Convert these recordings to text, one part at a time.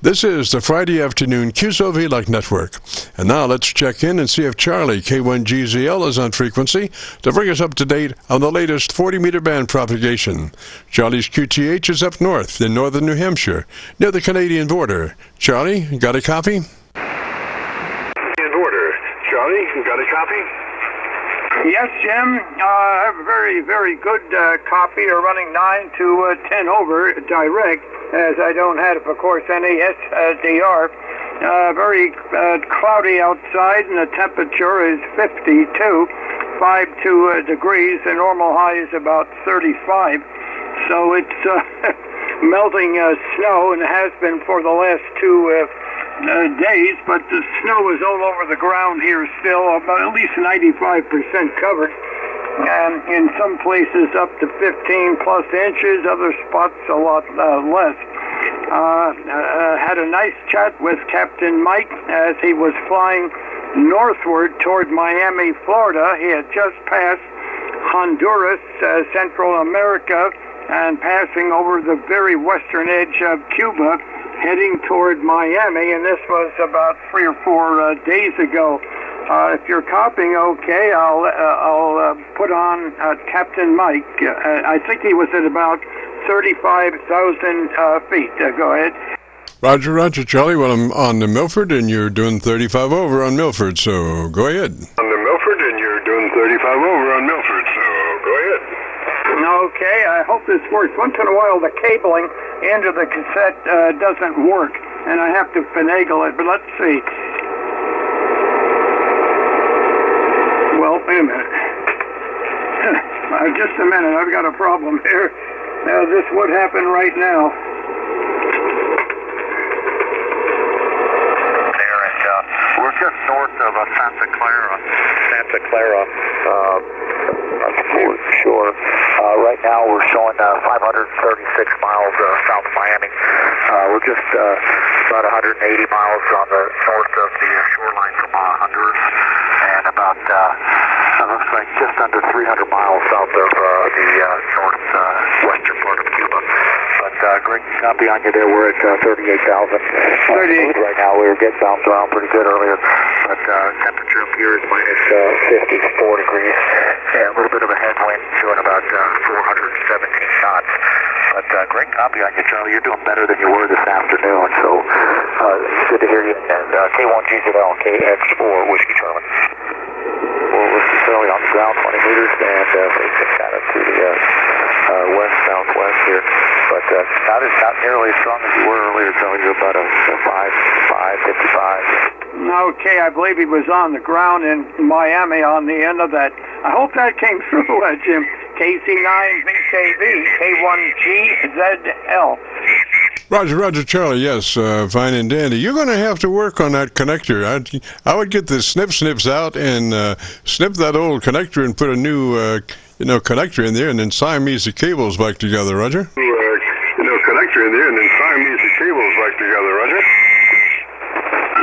This is the Friday afternoon Qso-Vlog network. And now let's check in and see if Charlie-K1GZL is on frequency to bring us up to date on the latest 40-meter band propagation. Charlie's QTH is up north in northern New Hampshire, near the Canadian border. Charlie, got a copy? Border. Charlie, got a copy? Yes, Jim. I have a very, very good copy. They're running 9 to 10 over direct, as I don't have, of course, any SDR. Very cloudy outside, and the temperature is 52 degrees. The normal high is about 35. So it's melting snow, and it has been for the last 2 days, but the snow is all over the ground here still, about at least 95% covered, and in some places up to 15 plus inches, other spots a lot less. Had a nice chat with Captain Mike as he was flying northward toward Miami, Florida. He had just passed Honduras, Central America, and passing over the very western edge of Cuba, heading toward Miami, and this was about 3 or 4 days ago. If you're copying okay, I'll put on Captain Mike. I think he was at about 35,000 feet. Go ahead. Roger, roger, Charlie. Well, I'm on the Milford, and you're doing 35 over on Milford, so go ahead. On the Milford, and you're doing 35 over on Milford, so go ahead. Okay, I hope this works. Once in a while, the cabling into the cassette doesn't work, and I have to finagle it, but let's see. Well, wait a minute. Just a minute, I've got a problem here. This would happen right now. There, and we're just north of Santa Clara. Sure. Right now we're showing 536 miles south of Miami. We're just about 180 miles on the north of the shoreline from Honduras, and about looks like just under 300 miles south of the northwestern part of Cuba. But great copy on you there. We're at 38,000 right now. We were getting bounced around pretty good earlier, but temperature up here is minus 54 degrees, and a little bit of a headwind doing about 417 knots. But great copy on you, Charlie. You're doing better than you were this afternoon, so good to hear you. And K1GZL, KX4, Whiskey Charlie. Well, Whiskey Charlie on the ground, 20 meters, and facing kind of to the west-southwest here. But not nearly as strong as you were earlier, Charlie. You're about a 55. Okay, I believe he was on the ground in Miami on the end of that. I hope that came through, Jim. KC9VKV, K1GZL. Roger, roger, Charlie. Yes, fine and dandy. You're going to have to work on that connector. I would get the snips out and snip that old connector and put a new, connector in there, and then Siamese the cables back together, Roger. Connector in there, and then Siamese the cables back together, Roger.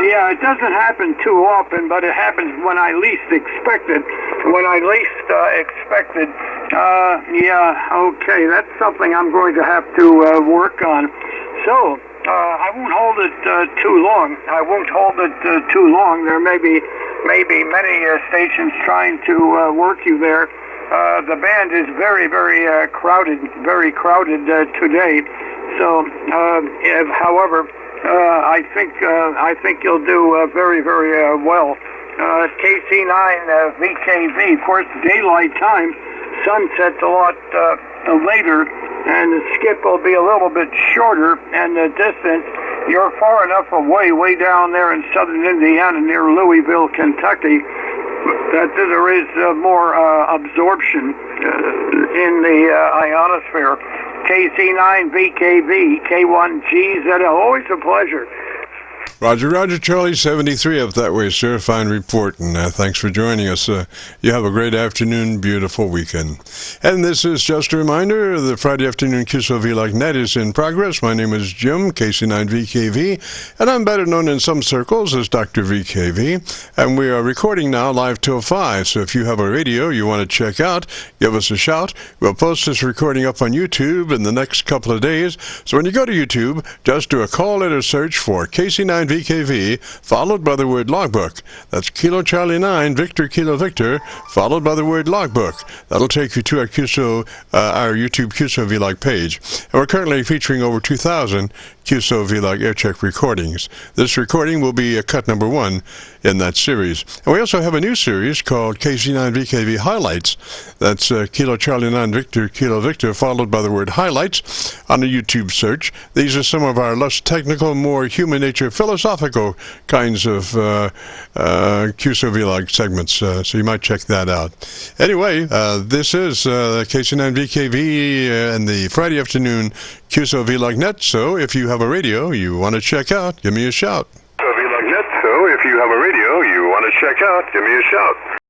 Yeah, it doesn't happen too often, but it happens when I least expect it. Okay, that's something I'm going to have to work on. So, I won't hold it too long. There may be many stations trying to work you there. The band is very, very crowded today. So, however, I think you'll do very, very well. KC9VKV, of course, daylight time. Sun sets a lot later, and the skip will be a little bit shorter, and the distance, you're far enough away, way down there in southern Indiana near Louisville, Kentucky, that there is more absorption in the ionosphere. KC9VKV, K1GZL, always a pleasure. Roger, Roger, Charlie 73 up that way, sir. Fine report, and thanks for joining us. You have a great afternoon, beautiful weekend. And this is just a reminder, the Friday afternoon Qso-Vlog net is in progress. My name is Jim, KC9VKV, and I'm better known in some circles as Dr. VKV. And we are recording now live till 5, so if you have a radio you want to check out, give us a shout. We'll post this recording up on YouTube in the next couple of days. So when you go to YouTube, just do a call letter search for KC9VKV, followed by the word logbook. That's Kilo Charlie 9, Victor Kilo Victor, followed by the word logbook. That'll take you to our our YouTube Qso-Vlog page. And we're currently featuring over 2,000 Qso-Vlog AIRCHECK recordings. This recording will be cut number 1 in that series. And we also have a new series called KC9VKV Highlights. That's Kilo Charlie 9 Victor Kilo Victor, followed by the word highlights on a YouTube search. These are some of our less technical, more human nature, philosophical kinds of Qso-Vlog segments, so you might check that out. Anyway, this is KC9VKV and the Friday afternoon Qso-Vlog net, so if you have a radio you want to check out, give me a shout. Qso-Vlog net, so if you have a radio you want to check out, give me a shout.